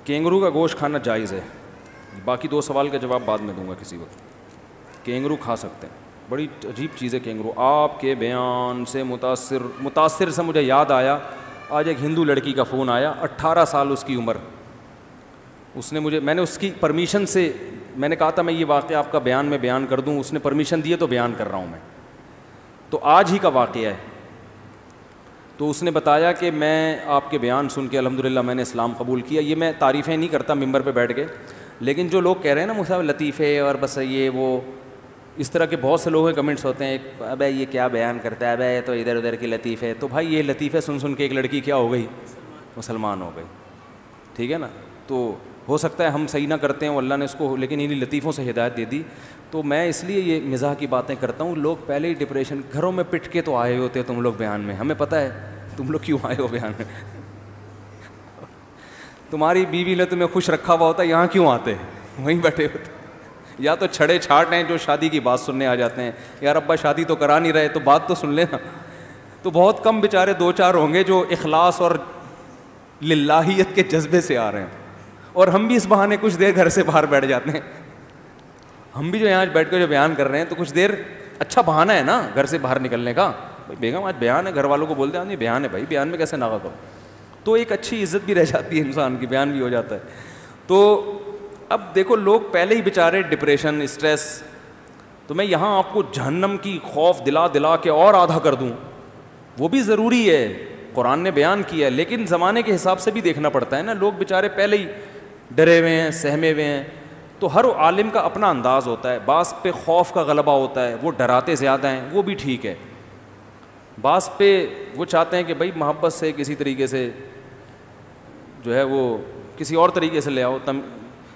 Kangaroo کا گوشت کھانا جائز ہے؟ باقی 2 سوال کا جواب بعد میں دوں گا کسی وقت. کینگرو کھا سکتے ہیں, بڑی عجیب چیز ہے کینگرو. آپ کے بیان سے متاثر سے مجھے یاد آیا, آج ایک ہندو لڑکی کا فون آیا, 18 سال اس کی عمر. اس نے میں نے اس کی پرمیشن سے, میں نے کہا تھا میں یہ واقعہ آپ کا بیان میں بیان کر دوں, اس نے پرمیشن دی ہے تو بیان کر رہا ہوں میں. تو آج ہی کا واقعہ ہے. تو اس نے بتایا کہ میں آپ کے بیان سن کے الحمدللہ میں نے اسلام قبول کیا. یہ میں تعریفیں نہیں کرتا ممبر پہ بیٹھ کے, لیکن جو لوگ کہہ رہے ہیں نا مجھ لطیفے اور بس یہ وہ, اس طرح کے بہت سے لوگوں کے کمنٹس ہوتے ہیں, ابے یہ کیا بیان کرتا ہے, ابے تو ادھر ادھر کی لطیفے. تو بھائی یہ لطیفے سن کے ایک لڑکی کیا ہو گئی, مسلمان ہو گئی. ٹھیک ہے نا. تو ہو سکتا ہے ہم صحیح نہ کرتے ہیں, اللہ نے اس کو لیکن انہیں لطیفوں سے ہدایت دے دی. تو میں اس لیے یہ مزاح کی باتیں کرتا ہوں. لوگ پہلے ہی ڈپریشن, گھروں میں پٹ کے تو آئے ہوتے ہیں تم لوگ بیان میں, ہمیں پتہ ہے تم لوگ کیوں آئے ہو بیان میں. تمہاری بیوی نے تمہیں خوش رکھا ہوا ہوتا ہے, یہاں کیوں آتے ہیں, وہیں بیٹھے ہوتے. یا تو چھڑے چھاٹ ہیں جو شادی کی بات سننے آ جاتے ہیں, یار ابا شادی تو کرا نہیں رہے تو بات تو سن لینا. تو بہت کم بیچارے 2-4 ہوں گے جو اخلاص اور للہیت کے جذبے سے آ رہے ہیں. اور ہم بھی اس بہانے کچھ دیر گھر سے باہر بیٹھ جاتے ہیں. ہم بھی جو یہاں بیٹھ کے جو بیان کر رہے ہیں تو کچھ دیر اچھا بہانہ ہے نا گھر سے باہر نکلنے کا. بیگم آج بیان ہے, گھر والوں کو بولتے ہیں نہیں بیان ہے بھائی, بیان میں کیسے ناغہ کرو. تو ایک اچھی عزت بھی رہ جاتی ہے انسان کی, بیان بھی ہو جاتا ہے. تو اب دیکھو لوگ پہلے ہی بیچارے ڈپریشن, اسٹریس, تو میں یہاں آپ کو جہنم کی خوف دلا کے اور آدھا کر دوں, وہ بھی ضروری ہے, قرآن نے بیان کیا ہے, لیکن زمانے کے حساب سے بھی دیکھنا پڑتا ہے نا. لوگ بیچارے پہلے ہی ڈرے ہوئے ہیں, سہمے ہوئے ہیں. تو ہر عالم کا اپنا انداز ہوتا ہے, بعض پہ خوف کا غلبہ ہوتا ہے, وہ ڈراتے زیادہ ہیں, وہ بھی ٹھیک ہے. بعض پہ وہ چاہتے ہیں کہ بھائی محبت سے کسی طریقے سے جو ہے وہ کسی اور طریقے سے لے آؤ,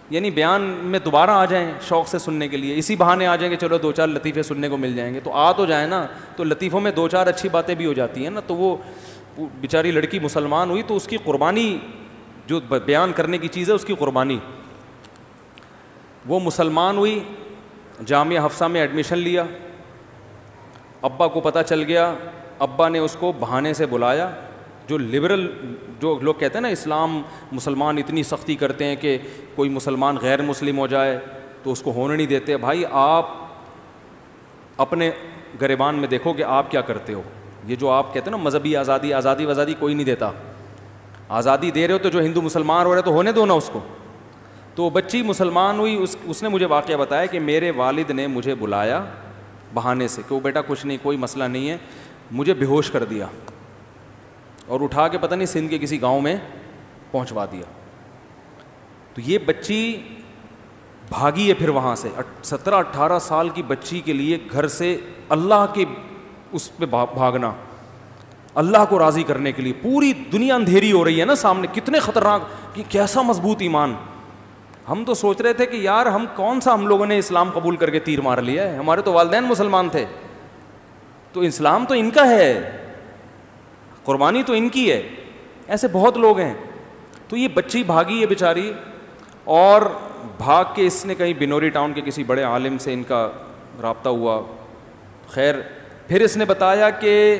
یعنی بیان میں دوبارہ آ جائیں شوق سے سننے کے لیے, اسی بہانے آ جائیں کہ چلو 2-4 لطیفے سننے کو مل جائیں گے. تو آ تو جائیں نا, تو لطیفوں میں 2-4 اچھی باتیں بھی ہو جاتی ہیں نا. تو وہ بیچاری لڑکی مسلمان ہوئی تو اس کی قربانی جو بیان کرنے کی چیز ہے اس کی قربانی. وہ مسلمان ہوئی, جامعہ حفصہ میں ایڈمیشن لیا, ابا کو پتہ چل گیا, ابا نے اس کو بہانے سے بلایا. جو لبرل جو لوگ کہتے ہیں نا اسلام مسلمان اتنی سختی کرتے ہیں کہ کوئی مسلمان غیر مسلم ہو جائے تو اس کو ہونے نہیں دیتے. بھائی آپ اپنے گریبان میں دیکھو کہ آپ کیا کرتے ہو. یہ جو آپ کہتے ہیں نا مذہبی آزادی کوئی نہیں دیتا. آزادی دے رہے ہو تو جو ہندو مسلمان ہو رہے تو ہونے دو نا اس کو. تو بچی مسلمان ہوئی, اس نے مجھے واقعہ بتایا کہ میرے والد نے مجھے بلایا بہانے سے کہ وہ بیٹا کچھ نہیں, کوئی مسئلہ نہیں ہے, مجھے بے ہوش کر دیا اور اٹھا کے پتہ نہیں سندھ کے کسی گاؤں میں پہنچوا دیا. تو یہ بچی بھاگی ہے پھر وہاں سے. 17-18 سال کی بچی کے لیے گھر سے اللہ کے اس پہ بھاگنا, اللہ کو راضی کرنے کے لیے. پوری دنیا اندھیری ہو رہی ہے نا سامنے, کتنے خطرناک, کہ کیسا مضبوط ایمان. ہم تو سوچ رہے تھے کہ یار ہم لوگوں نے اسلام قبول کر کے تیر مار لیا ہے, ہمارے تو والدین مسلمان تھے, تو اسلام تو ان کا ہے, قربانی تو ان کی ہے. ایسے بہت لوگ ہیں. تو یہ بچی بھاگی ہے بیچاری, اور بھاگ کے اس نے کہیں بنوری ٹاؤن کے کسی بڑے عالم سے ان کا رابطہ ہوا. خیر پھر اس نے بتایا کہ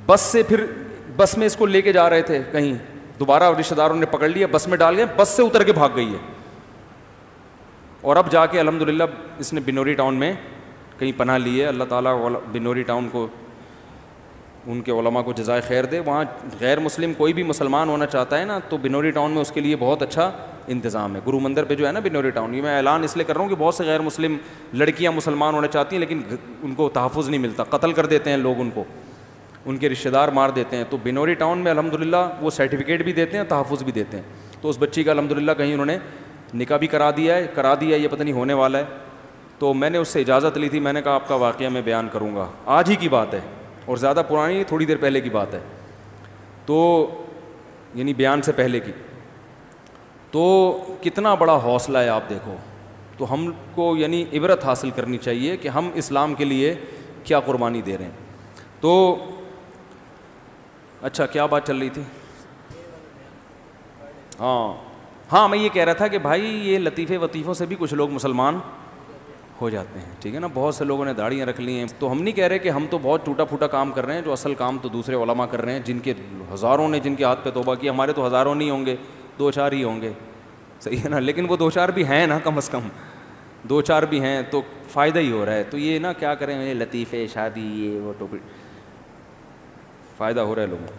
بس میں اس کو لے کے جا رہے تھے کہیں, دوبارہ رشتہ داروں نے پکڑ لیا, بس میں ڈال گئے, بس سے اتر کے بھاگ گئی ہے. اور اب جا کے الحمدللہ اس نے بنوری ٹاؤن میں کہیں پناہ لی ہے. اللہ تعالیٰ بنوری ٹاؤن کو, ان کے علماء کو جزائے خیر دے. وہاں غیر مسلم کوئی بھی مسلمان ہونا چاہتا ہے نا تو بنوری ٹاؤن میں اس کے لیے بہت اچھا انتظام ہے. گرو مندر پہ جو ہے نا بنوری ٹاؤن, یہ میں اعلان اس لیے کر رہا ہوں کہ بہت سے غیر مسلم لڑکیاں مسلمان ہونا چاہتی ہیں لیکن ان کو تحفظ نہیں ملتا, قتل کر دیتے ہیں لوگ ان کو, ان کے رشتہ دار مار دیتے ہیں. تو بنوری ٹاؤن میں الحمدللہ وہ سرٹیفکیٹ بھی دیتے ہیں, تحفظ بھی دیتے ہیں. تو اس بچی کا الحمدللہ کہیں انہوں نے نکاح بھی کرا دیا ہے, یہ پتہ نہیں ہونے والا ہے. تو میں نے اس سے اجازت لی تھی, میں نے کہا آپ کا واقعہ میں بیان کروں گا. آج ہی کی بات ہے اور زیادہ پرانی, تھوڑی دیر پہلے کی بات ہے, تو یعنی بیان سے پہلے کی. تو کتنا بڑا حوصلہ ہے آپ دیکھو. تو ہم کو یعنی عبرت حاصل کرنی چاہیے کہ ہم اسلام کے لیے کیا قربانی دے رہے ہیں. تو اچھا کیا بات چل رہی تھی؟ ہاں میں یہ کہہ رہا تھا کہ بھائی یہ لطیفے وطیفوں سے بھی کچھ لوگ مسلمان ہو جاتے ہیں. ٹھیک ہے نا, بہت سے لوگوں نے داڑیاں رکھ لی ہیں. تو ہم نہیں کہہ رہے کہ ہم تو بہت ٹوٹا پھوٹا کام کر رہے ہیں, جو اصل کام تو دوسرے علماء کر رہے ہیں, جن کے ہزاروں نے جن کے ہاتھ پہ توبہ کی. ہمارے تو ہزاروں نہیں ہوں گے, 2-4 ہی ہوں گے. صحیح ہے نا, لیکن وہ 2-4 بھی ہیں نا, کم از کم 2-4 بھی ہیں تو فائدہ ہی ہو رہا ہے. تو یہ نا کیا کریں, لطیفے شادی یہ وہ ٹوپی, فائدہ ہو رہا ہے لوگوں کو.